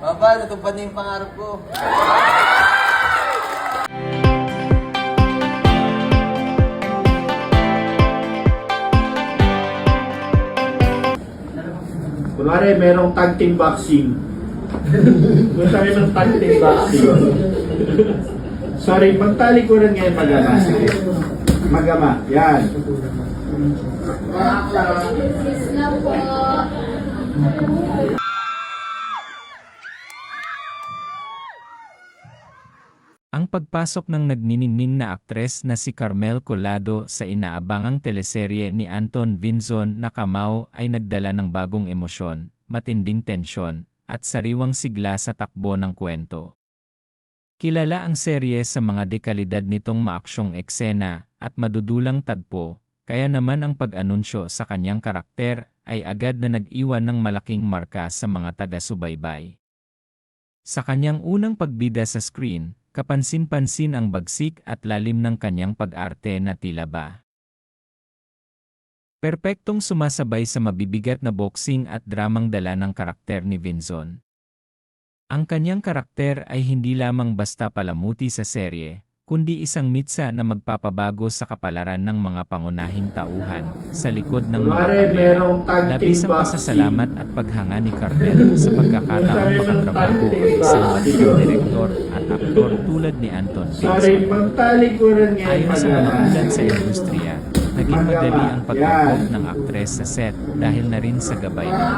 Papa, natupad na yung pangarap ko. Kunwari, merong tag team boxing. Kung tayo ng tag team boxing. Sorry, magtalikuran ngayon magama. Sige. Magama, yan. Ang pagpasok ng nagniningning na aktres na si Carmel Collado sa inaabangang teleserye ni Anton Vinzon na Kamao ay nagdala ng bagong emosyon, matinding tensyon, at sariwang sigla sa takbo ng kwento. Kilala ang serye sa mga dekalidad nitong maaksyong eksena at madudulang tagpo, kaya naman ang pag-anunsyo sa kanyang karakter ay agad na nag-iwan ng malaking marka sa mga taga-subaybay. Sa kanyang unang pagbida sa screen, kapansin-pansin ang bagsik at lalim ng kanyang pag-arte na tila ba perpektong sumasabay sa mabibigat na boxing at dramang dala ng karakter ni Vinzon. Ang kanyang karakter ay hindi lamang basta palamuti sa serye, kundi isang mitsa na magpapabago sa kapalaran ng mga pangunahing tauhan sa likod ng mga kamera. Labis ang pasasalamat at paghanga ni Carmel sa pagkakataong makatrabaho ang isang matinding direktor at aktor tulad ni Anton Vinzon. Ayon sa mga ulat sa industriya, naging madali ang pag-abot ng aktres sa set dahil na rin sa gabay ng